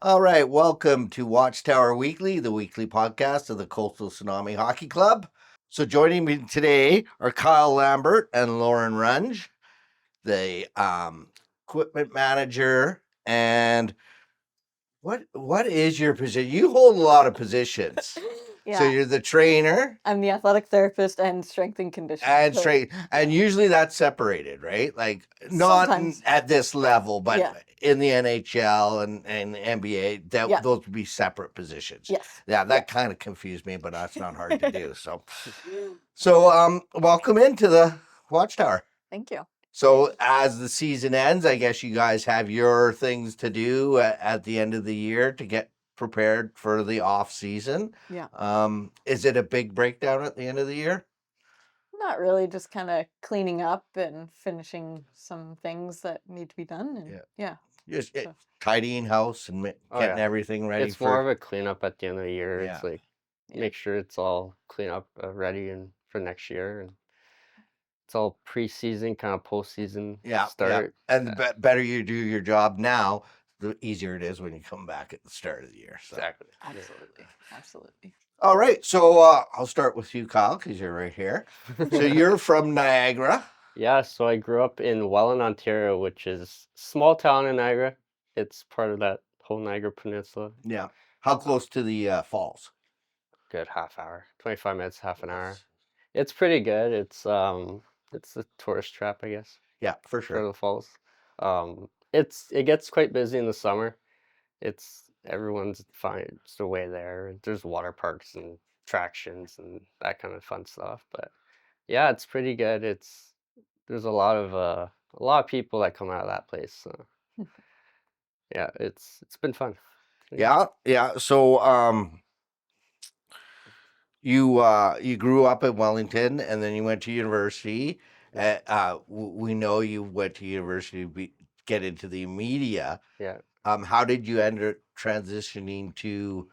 All right, welcome to Watchtower Weekly, the weekly podcast of the Coastal Tsunami Hockey Club. So, joining me today are Kyle Lambert and Lauren Runge, the equipment manager. And what is your position? You hold a lot of positions. So Yeah, you're the trainer I'm the athletic therapist and strength and conditioning and coach. straight, and usually that's separated, right? Like not Sometimes. at this level, but Yeah. in the NHL and NBA, Yeah. those would be separate positions. Yes. Yeah, that kind of confused me, but that's not hard to do. So welcome into the Watchtower. Thank you. So as the season ends, I guess you guys have your things to do at the end of the year to get prepared for the off season. Yeah. Is it a big breakdown at the end of the year? Not really, just kind of cleaning up and finishing some things that need to be done. And Yeah. Just So- tidying house and getting everything ready It's more of a cleanup at the end of the year. Yeah. It's like Yeah. make sure it's all clean up, ready and for next year, and it's all preseason, kind of postseason start. And the better you do your job now, the easier it is when you come back at the start of the year. So. Exactly. Absolutely. All right, so I'll start with you, Kyle, because you're right here. So you're from Niagara. Yeah, so I grew up in Welland, Ontario, which is a small town in Niagara. It's part of that whole Niagara Peninsula. Yeah. How close to the falls? Good half hour, 25 minutes, half an hour. It's pretty good. It's a tourist trap, I guess. Yeah, for For sure. the falls. It gets quite busy in the summer. Everyone's finds their way there. There's water parks and attractions and that kind of fun stuff. But yeah, it's pretty good. There's a lot of people that come out of that place. So yeah, it's been fun. Yeah. So you grew up in Wellington and then you went to university. We know you went to university to get into the media. Yeah. How did you end up transitioning to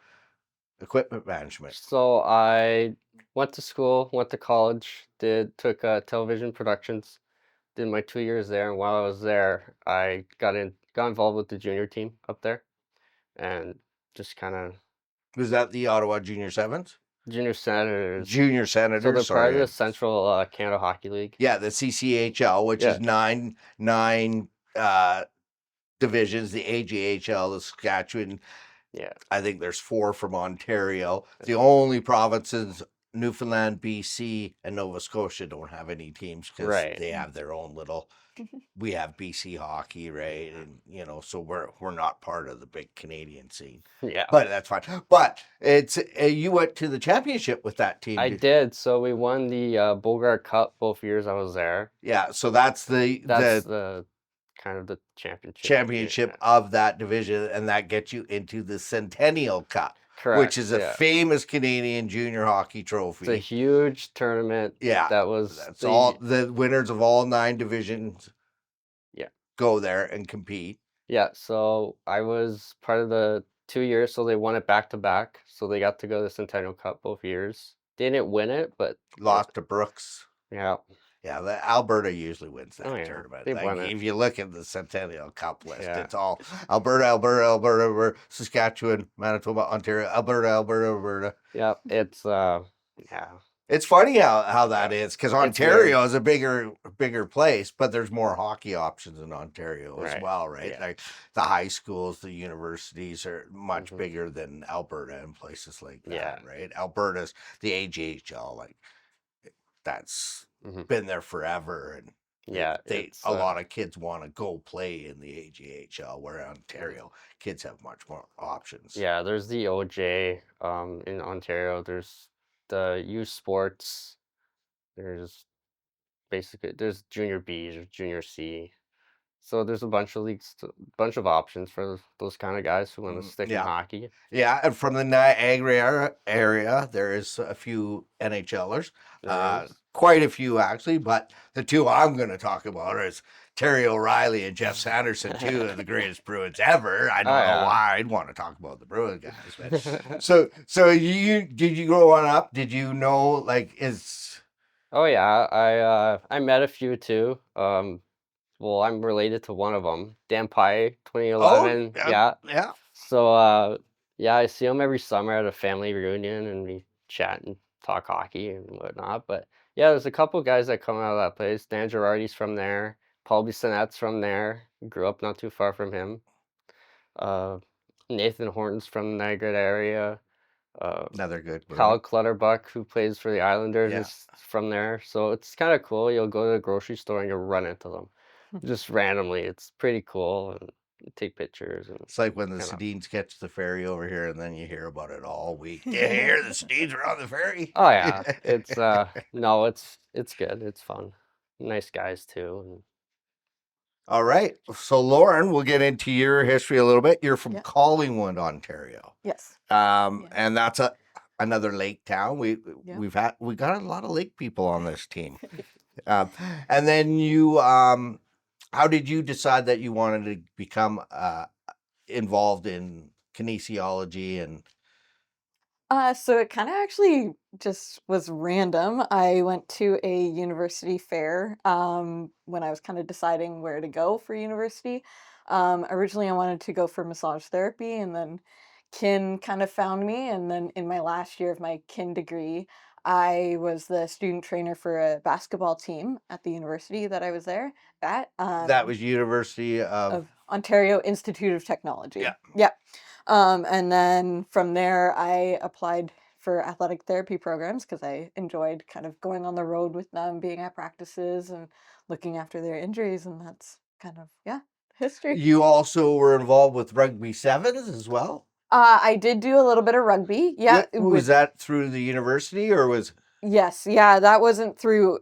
equipment management? So I went to school, went to college, took television productions, did my 2 years there, and while I was there, I got involved with the junior team up there, and just kind of Was that the Ottawa Junior Sevens? junior senators. Junior Senators. So they're part of sorry. the Central Canada Hockey League. Yeah, the CCHL, which is nine divisions. The AJHL, the Saskatchewan. Yeah. I think there's 4 from Ontario. The only provinces, Newfoundland, BC, and Nova Scotia, don't have any teams because they have their own little. We have BC hockey, right? And so we're not part of the big Canadian scene. Yeah. But that's fine. But it's you went to the championship with that team. I did. So we won the Bogart Cup both years I was there. Yeah. So that's the kind of the championship of that division, and that gets you into the Centennial Cup. Correct, which is a famous Canadian junior hockey trophy. It's a huge tournament. Yeah, that's all the winners of all 9 divisions. Yeah, go there and compete. Yeah, so I was part of the 2 years, so they won it back to back. So they got to go to the Centennial Cup both years. They didn't win it, but lost to Brooks. Yeah. Yeah, Alberta usually wins that tournament. They've won it. If you look at the Centennial Cup list, it's all Alberta, Saskatchewan, Manitoba, Ontario, Alberta. Yeah, it's It's funny how that is, because Ontario is a bigger place, but there's more hockey options in Ontario as well, right? Yeah. Like the high schools, the universities are much bigger than Alberta and places like that, right? Alberta's the AJHL, like that's been there forever, and a lot of kids want to go play in the AJHL, where Ontario kids have much more options. Yeah, there's the OJ in Ontario. There's the youth sports. There's junior B, there's junior C. So there's a bunch of leagues, bunch of options for those kind of guys who want to stick in hockey. Yeah, and from the Niagara area, there is a few NHLers, quite a few actually, but the 2 I'm going to talk about is Terry O'Reilly and Jeff Sanderson, 2 of the greatest Bruins ever. I don't know why I'd want to talk about the Bruins guys, but so did you growing up? Did you know Oh yeah, I met a few too. Well, I'm related to one of them, Dan Pye, 2011. Yeah. So yeah, I see him every summer at a family reunion, and we chat and talk hockey and whatnot. But yeah, there's a couple guys that come out of that place. Dan Girardi's from there. Paul Bissonnette's from there. Grew up not too far from him. Uh, Nathan Horton's from the Niagara area. Uh, Another good Kyle one. Clutterbuck, who plays for the Islanders, Yeah. is from there. So it's kind of cool. You'll go to the grocery store and you'll run into them just randomly. It's pretty cool, and you take pictures and It's like when the kind of. Sedins catch the ferry over here, and then you hear about it all week. Did you hear the Sedins were on the ferry? Oh yeah, it's no, it's good. It's fun. Nice guys too. And All right. So, Lauren, we'll get into your history a little bit. You're from Yeah. Collingwood, Ontario. Yes. Yeah. Yeah. And that's another lake town. Yeah. We got a lot of lake people on this team. And then you how did you decide that you wanted to become involved in kinesiology and So it kind of actually just was random. I went to a university fair when I was kind of deciding where to go for university. Originally, I wanted to go for massage therapy, and then kin kind of found me. And then in my last year of my kin degree, I was the student trainer for a basketball team at the university that I was there at. that was University Of Ontario Institute of Technology. Yeah. Yeah. And then from there, I applied for athletic therapy programs because I enjoyed kind of going on the road with them, being at practices and looking after their injuries. And that's kind of, yeah, history. You also were involved with rugby sevens as well? I did do a little bit of rugby. Yeah. Was that through the university or was Yes, yeah, that wasn't through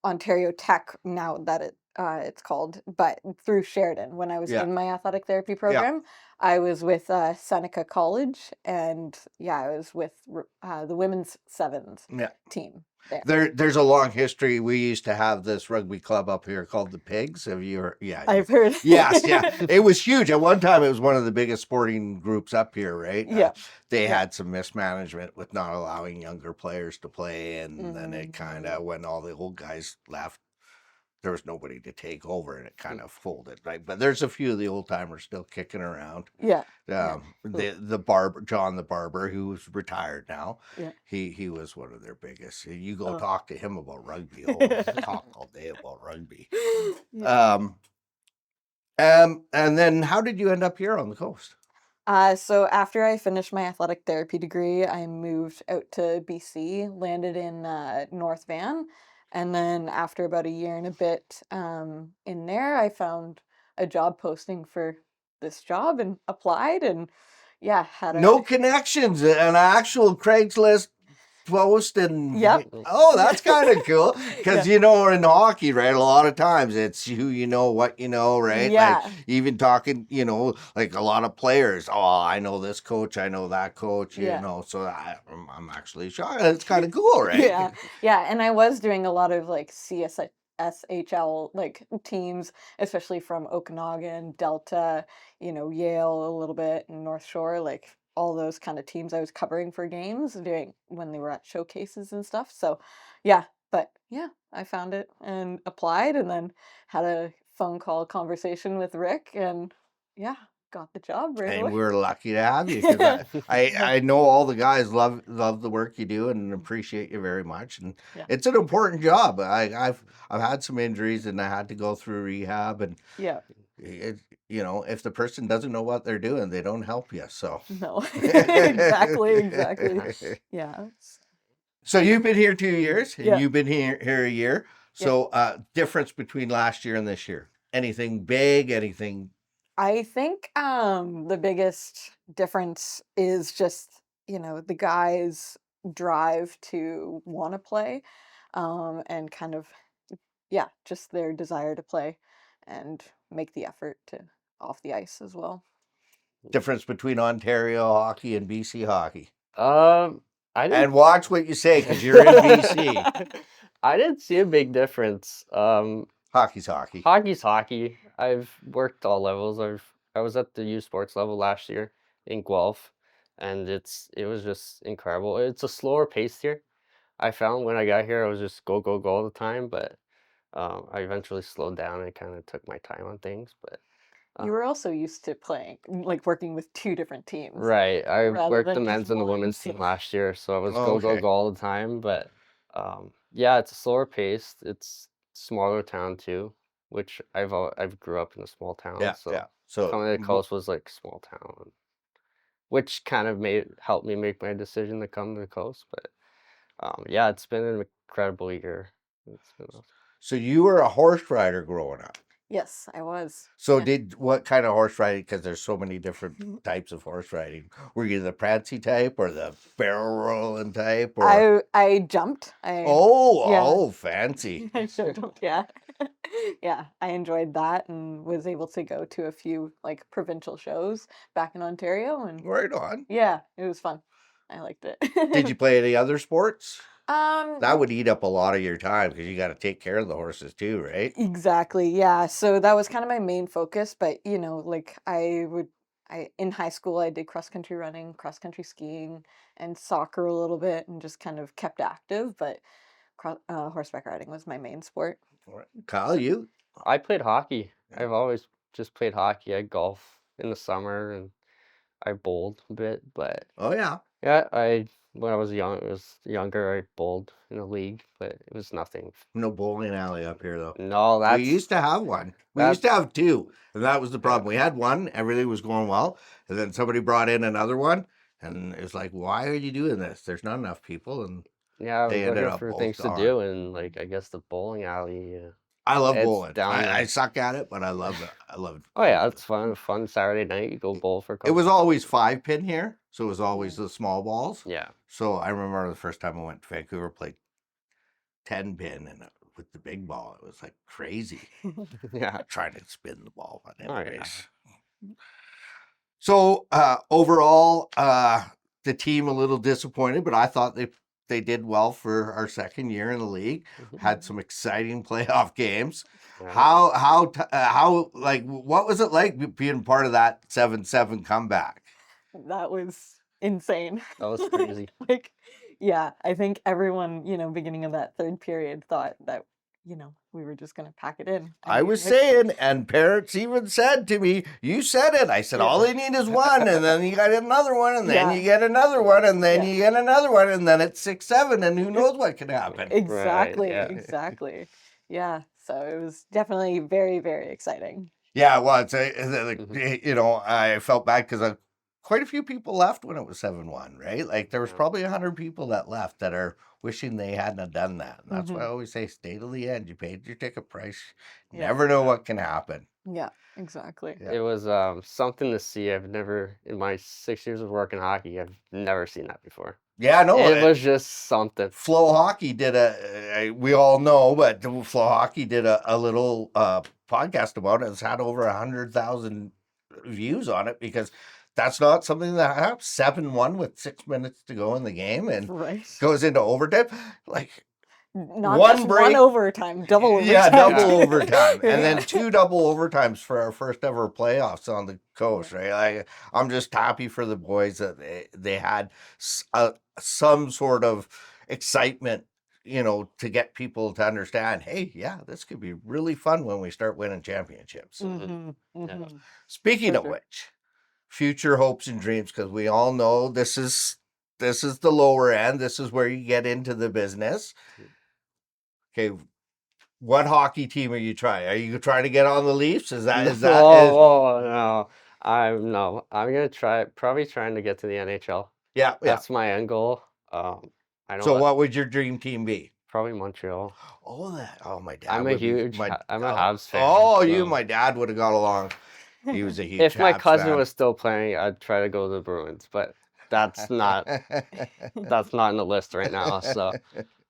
Ontario Tech now that it's called, but through Sheridan. When I was Yeah. in my athletic therapy program, I was with Seneca College, and yeah, I was with the women's sevens Yeah. team there. There's a long history. We used to have this rugby club up here called the Pigs. Have you heard? Yeah. I've heard. Yes, yeah. It was huge. At one time, it was one of the biggest sporting groups up here, right? Yeah. They Yeah. had some mismanagement with not allowing younger players to play. And then it kind of, when all the old guys left, there was nobody to take over and it kind of folded, right? But there's a few of the old timers still kicking around. Yeah. Yeah. The barber, John the barber, who's retired now. Yeah. He was one of their biggest. You go Oh. talk to him about rugby. Talk all day about rugby. Yeah. And then how did you end up here on the coast? So after I finished my athletic therapy degree, I moved out to BC, landed in North Van, and then after about a year and a bit in there, I found a job posting for this job and applied, and yeah, had a No connections, an actual Craigslist post and Yep. oh, that's kind of cool because Yeah. you know in hockey, right, a lot of times it's who you know, what you know, right? Yeah. Like even talking, like a lot of players, oh, I know this coach, I know that coach, Yeah. so I'm actually shocked. It's kind of cool, right? Yeah, yeah, and I was doing a lot of like SHL like teams, especially from Okanagan, Delta, Yale a little bit, and North Shore, like all those kind of teams I was covering for games doing when they were at showcases and stuff. So, yeah, but yeah, I found it and applied, and then had a phone call conversation with Rick, and yeah, got the job right And away. we're lucky to have you because I know all the guys love the work you do and appreciate you very much. And Yeah. it's an important job. I've had some injuries and I had to go through rehab. And Yeah, if the person doesn't know what they're doing, they don't help you. So no, exactly. Yeah. So you've been here 2 years and Yeah. you've been here a year. So difference between last year and this year? Anything big? Anything? I think the biggest difference is just, the guys' drive to want to play and kind of, yeah, just their desire to play and make the effort to off the ice as well. Difference between Ontario hockey and BC hockey? I didn't. And watch what you say because you're in BC. I didn't see a big difference. Hockey's hockey. Hockey's hockey. I've worked all levels. I was at the U Sports level last year in Guelph, and it was just incredible. It's a slower pace here. I found when I got here, I was just go go go all the time, but I eventually slowed down and kind of took my time on things. But You were also used to playing, like working with two different teams Right. I rather worked the than just men's and the one. women's team last year, so I was Oh, go go okay. go all the time. But yeah, it's a slower pace. It's smaller town too, which I've grew up in a small town, Yeah, so yeah. So coming to the coast was like small town, which kind of made helped me make my decision to come to the coast. But yeah, it's been an incredible year. It's been awesome. so you were a horse rider growing up. Yes, I was. So Yeah. what kind of horse riding? Because there's so many different types of horse riding. Were you the prancy type or the barrel rolling type or? I jumped. Yeah. Oh, fancy. I showed them. Yeah. Yeah, I enjoyed that and was able to go to a few like provincial shows back in Ontario, and Right on. yeah, it was fun. I liked it. Did you play any other sports? That Um, would eat up a lot of your time because you got to take care of the horses too, right? exactly. Yeah. So that was kind of my main focus, but like I in high school I did cross country running, cross country skiing, and soccer a little bit, and just kind of kept active, but horseback riding was my main sport. Right. Kyle, you? I played hockey. Yeah. I've always just played hockey. I golf in the summer and I bowled a bit, but Oh yeah. yeah, I when I was younger, I bowled in a league, but it was nothing. No bowling alley up here though. No, We used to have one. We used that's to have two, and that was the problem. We had one, everything was going well, and then somebody brought in another one, and it was like, why are you doing this? There's not enough people, and yeah, I they was ended looking up for both things to gone. do, and like I guess the bowling alley, I love it's bowling. down I the. suck at it, but I love it. I love Oh yeah, it. it's fun. Fun Saturday night. You go bowl for a It was couple. always 5-pin here, so it was always the small balls. Yeah, So I remember the first time I went to Vancouver, played 10-pin, and with the big ball, it was like crazy yeah. trying to spin the ball. But Oh yeah. anyways, so overall, the team a little disappointed, but I thought they did well for our second year in the league. Had some exciting playoff games. Yeah. How like what was it like being part of that 7-7 comeback? That was insane. That was crazy. Like, yeah, I think everyone, beginning of that third period thought that, we were just gonna pack it in. I was saying, and parents even said to me, "You said it." I said, "All they need is one, and then you got another one, and then you get another one, and then you get another one, and then it's 6-7, and who knows what can happen." Exactly, yeah. exactly. Yeah, so it was definitely very, very exciting. Yeah, well, it's Mhm. I felt bad because quite a few people left when it was 7-1, right? Like there was Yeah. probably 100 people that left that are wishing they hadn't have done that. And that's why I Mhm. always say, stay to the end. You paid your ticket price. Yeah. Never know what can happen. Yeah, exactly. Yeah. It was something to see. I've never, in my 6 years of working hockey, I've never seen that before. Yeah, no, It was just something. Flow Hockey did we all know, but Flow Hockey did a little podcast about it. It's had over 100,000 views on it because that's not something that happens. 7-1 with 6 minutes to go in the game and Right. goes into overtime. Like Not one just break, one overtime, double overtime. yeah, double Yeah. overtime, and then Yeah. 2 double overtimes for our first ever playoffs on the coast. Right, I'm just happy for the boys that they had some sort of excitement, to get people to understand. Hey, yeah, this could be really fun when we start winning championships. Mhm, Yeah. mhm. Speaking For of sure. which, future hopes and dreams, because we all know this is the lower end. This is where you get into the business. Okay, what hockey team are you trying? Are you trying to get on the Leafs? Is that Oh, no. I'm gonna probably trying to get to the NHL. yeah, yeah. That's my end goal. I know So what would your dream team be? probably Montreal. My dad I'm a would be huge, my I'm a Habs fan. oh, you so and my dad would have got along. He was a huge if my Habs cousin fan. was still playing, I'd try to go to the Bruins, but that's not in the list right now. So,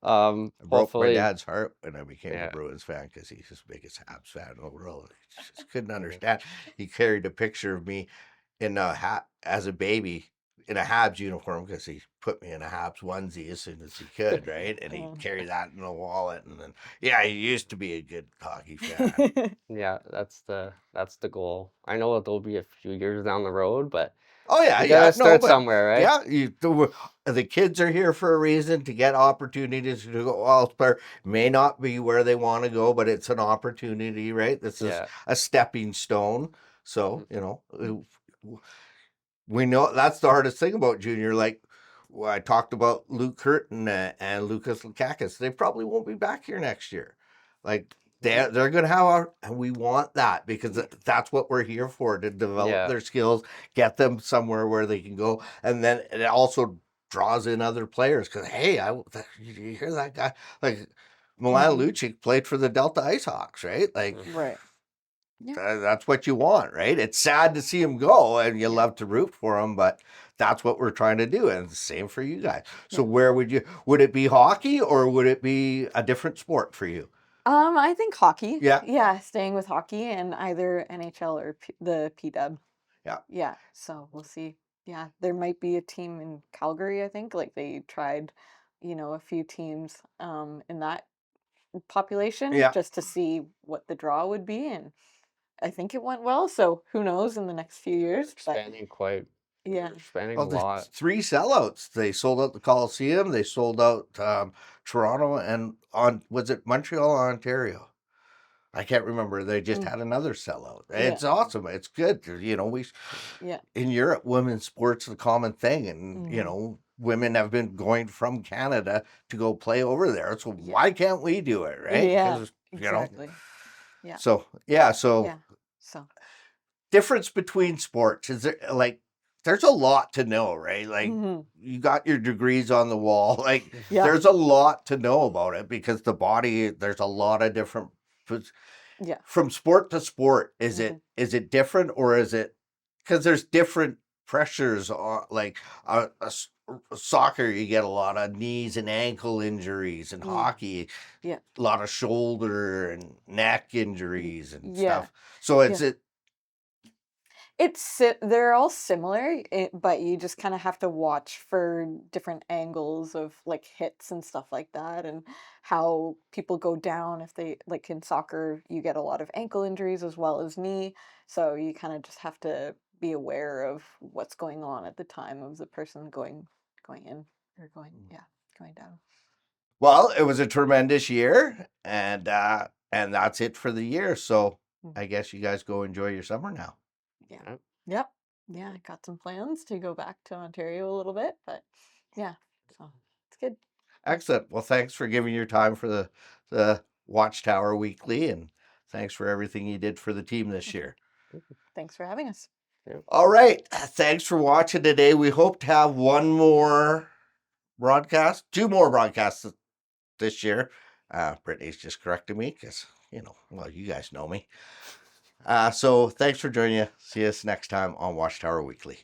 I broke my hopefully, dad's heart when I became a yeah. Bruins fan because he's the biggest Habs fan in the world. He just couldn't understand. He carried a picture of me in a hat as a baby in a Habs uniform because he put me in a Habs onesie as soon as he could, right? And he carried that in a wallet. And then, yeah, he used to be a good hockey fan. Yeah, that's the goal. I know it'll be a few years down the road, but Oh yeah, you yeah, gotta no, start but somewhere, right? yeah, the kids are here for a reason to get opportunities to go elsewhere. May not be where they want to go, but it's an opportunity, right? This is Yeah. a stepping stone. So, we know that's the hardest thing about junior. Like I talked about Luke Curtin and Lucas Lukakis. They probably won't be back here next year. Like they're going to have our, and we want that because that's what we're here for, to develop their skills, get them somewhere where they can go. And then it also draws in other players because, hey, you hear that guy? Like Milan Lucic played for the Delta IceHawks, right? Like, Right. Yeah. that's what you want, right? It's sad to see him go, and you love to root for him, but that's what we're trying to do, and the same for you guys. So, where would it be hockey, or would it be a different sport for you? I think hockey. Yeah. Yeah, staying with hockey and either NHL or the PW. Yeah. Yeah, so we'll see. Yeah, there might be a team in Calgary, I think. Like they tried, a few teams in that population Yeah. just to see what the draw would be, and I think it went well, so who knows in the next few years, but Expanding quite. yeah. Expanding Well, a the lot. 3 sellouts. They sold out the Coliseum. They sold out Toronto, and was it Montreal or Ontario? I can't remember. They just had another sellout. It's awesome. It's good. In Europe, women's sports is a common thing, and women have been going from Canada to go play over there. So why can't we do it, right? Yeah, 'Cause, exactly. Yeah. So So difference between sports is there, like, there's a lot to know, right? Like you got your degrees on the wall. Like there's a lot to know about it because the body, there's a lot of different. From sport to sport, is it different, or is it because there's different pressures on, like soccer, you get a lot of knees and ankle injuries, and hockey, a lot of shoulder and neck injuries and stuff. So they're all similar, but you just kind of have to watch for different angles of like hits and stuff like that, and how people go down. If they, like in soccer, you get a lot of ankle injuries as well as knee, so you kind of just have to be aware of what's going on at the time of the person going in or going down. Well, it was a tremendous year, and that's it for the year. So I guess you guys go enjoy your summer now. Yeah. Yep. Yeah, I got some plans to go back to Ontario a little bit, but yeah, so it's good. Excellent. Well, thanks for giving your time for the Watchtower Weekly, and thanks for everything you did for the team this year. Thanks for having us. All right. Thanks for watching today. We hope to have one more broadcast, 2 more broadcasts this year. Brittany's just correcting me because, well, you guys know me. So thanks for joining us. See us next time on Watchtower Weekly.